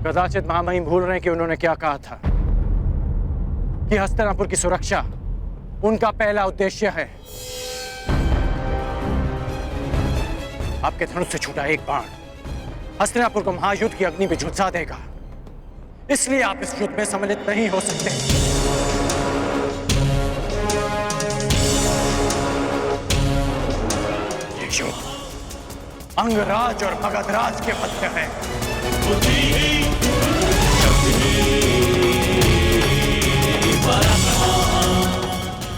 कदाचित महामहिम भूल रहे हैं कि उन्होंने क्या कहा था कि हस्तिनापुर की सुरक्षा उनका पहला उद्देश्य है। आपके धनुष से छूटा एक बाण हस्तिनापुर को महायुद्ध की अग्नि में झुलसा देगा, इसलिए आप इस युद्ध में सम्मिलित नहीं हो सकते। ये युद्ध अंगराज और मगधराज के मध्य है।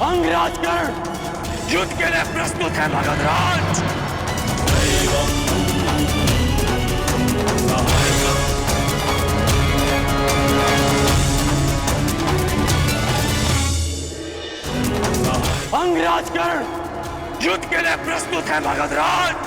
अंगराजगण युद्ध के लिए प्रस्तुत है। मगधराज अंगराजगण युद्ध के लिए प्रस्तुत है। मगधराज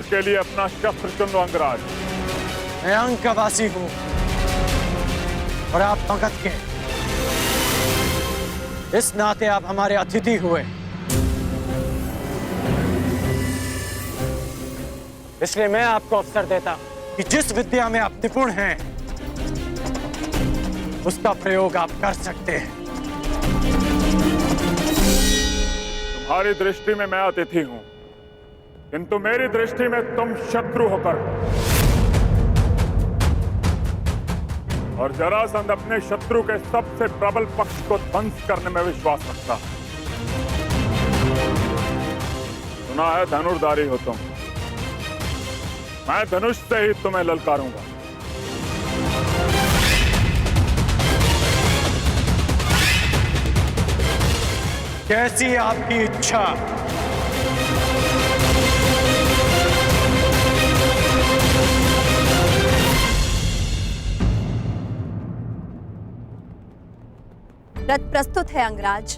के लिए अपना शस्त्र चुन लो अंगराज। मैं अंक का वासी हूं और आप मगध के, इस नाते आप हमारे अतिथि हुए, इसलिए मैं आपको अवसर देता कि जिस विद्या में आप निपुण हैं उसका प्रयोग आप कर सकते हैं। तुम्हारी दृष्टि में मैं अतिथि हूं, किंतु मेरी दृष्टि में तुम शत्रु होकर, और जरासंध अपने शत्रु के सबसे प्रबल पक्ष को ध्वंस करने में विश्वास रखता है। सुना है धनुर्धारी हो तुम, मैं धनुष से ही तुम्हें ललकारूंगा। कैसी आपकी इच्छा। रथ प्रस्तुत है अंगराज।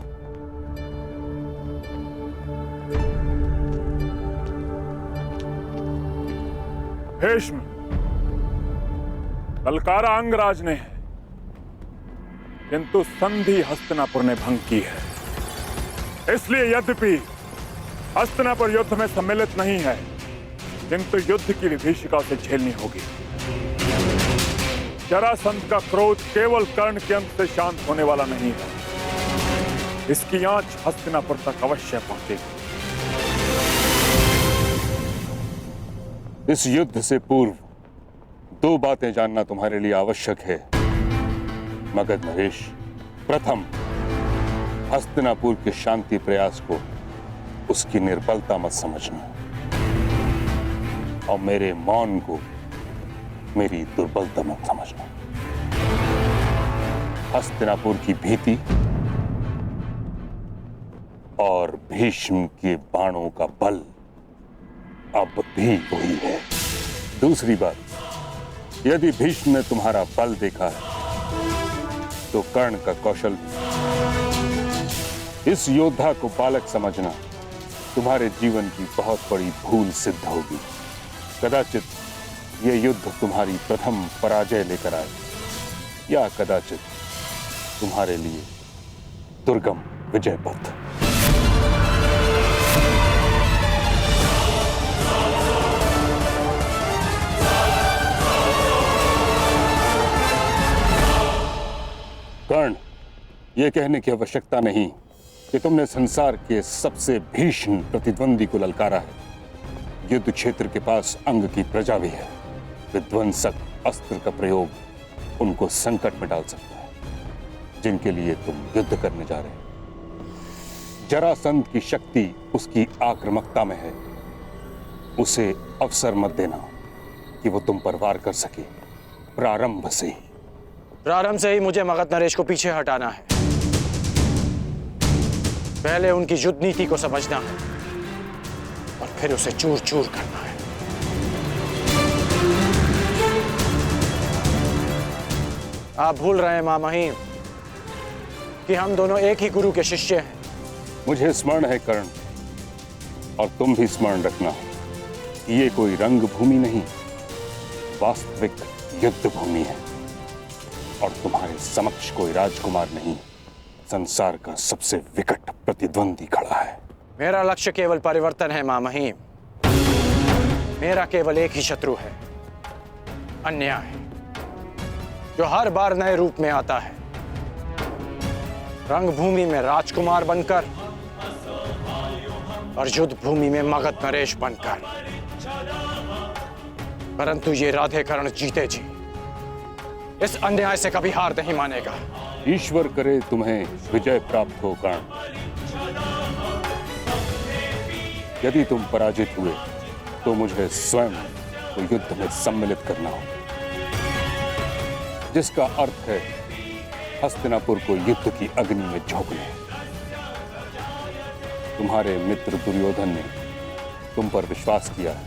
भीष्म, ललकारा अंगराज ने है, किंतु संधि हस्तिनापुर ने भंग की है। इसलिए यद्यपि हस्तिनापुर युद्ध में सम्मिलित नहीं है, किंतु युद्ध की विभीषिका से झेलनी होगी। जरासंध का क्रोध केवल कर्ण के अंत से शांत होने वाला नहीं है, इसकी आंच हस्तिनापुर तक अवश्य पहुंचेगी। इस युद्ध से पूर्व दो बातें जानना तुम्हारे लिए आवश्यक है मगध नरेश। प्रथम, हस्तिनापुर के शांति प्रयास को उसकी निर्बलता मत समझना, और मेरे मौन को मेरी दुर्बलता मत समझना। हस्तिनापुर की भीति और भीष्म के बाणों का बल अब भी वही है। दूसरी बात, यदि भीष्म ने तुम्हारा बल देखा है तो कर्ण का कौशल भी। इस योद्धा को बालक समझना तुम्हारे जीवन की बहुत बड़ी भूल सिद्ध होगी। कदाचित यह युद्ध तुम्हारी प्रथम पराजय लेकर आए, या कदाचित तुम्हारे लिए दुर्गम विजय पथ। कर्ण, यह कहने की आवश्यकता नहीं कि तुमने संसार के सबसे भीषण प्रतिद्वंदी को ललकारा है। युद्ध क्षेत्र के पास अंग की प्रजा भी है। विध्वंसक अस्त्र का प्रयोग उनको संकट में डाल सकता है जिनके लिए तुम युद्ध करने जा रहे हो। जरासंध की शक्ति उसकी आक्रामकता में है। उसे अवसर मत देना कि वो तुम पर वार कर सके प्रारंभ से ही। प्रारंभ से ही मुझे मगध नरेश को पीछे हटाना है। पहले उनकी युद्ध नीति को समझना है और फिर उसे चूर चूर करना है। आप भूल रहे हैं मां महिम कि हम दोनों एक ही गुरु के शिष्य हैं। मुझे स्मरण है कर्ण, और तुम भी स्मरण रखना कि ये कोई रंग भूमि नहीं, वास्तविक युद्ध भूमि है। और तुम्हारे समक्ष कोई राजकुमार नहीं, संसार का सबसे विकट प्रतिद्वंदी खड़ा है। मेरा लक्ष्य केवल परिवर्तन है मां महिम। मेरा केवल एक ही शत्रु है, अन्याय, जो हर बार नए रूप में आता है, रंगभूमि में राजकुमार बनकर और युद्ध भूमि में मगध नरेश बनकर। परंतु ये राधेकरण जीते जी इस अन्याय से कभी हार नहीं मानेगा। ईश्वर करे तुम्हें विजय प्राप्त हो कर्ण। यदि तुम पराजित हुए तो मुझे स्वयं को युद्ध में सम्मिलित करना होगा, जिसका अर्थ है हस्तिनापुर को युद्ध की अग्नि में झोंकना। तुम्हारे मित्र दुर्योधन ने तुम पर विश्वास किया है,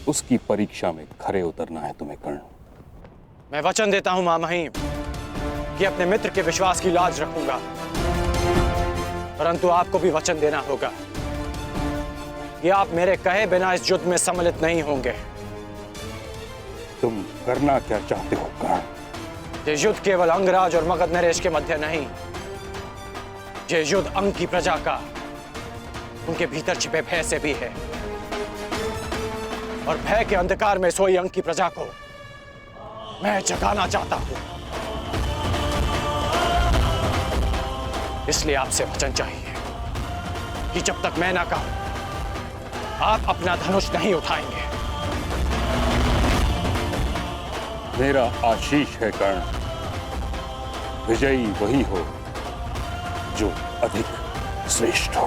उसकी परीक्षा में खरे उतरना है तुम्हें कर्ण। मैं वचन देता हूं मां महिम कि अपने मित्र के विश्वास की लाज रखूंगा, परंतु आपको भी वचन देना होगा कि आप मेरे कहे बिना इस युद्ध में सम्मिलित नहीं होंगे। तुम करना क्या चाहते हो कर्ण? ये युद्ध केवल अंगराज और मगध नरेश के मध्य नहीं, ये युद्ध अंग की प्रजा का, उनके भीतर छिपे भय से भी है। और भय के अंधकार में सोई अंग की प्रजा को मैं जगाना चाहता हूं। इसलिए आपसे वचन चाहिए कि जब तक मैं ना कहूं, आप अपना धनुष नहीं उठाएंगे। मेरा आशीष है कर्ण, विजयी वही हो जो अधिक श्रेष्ठ हो।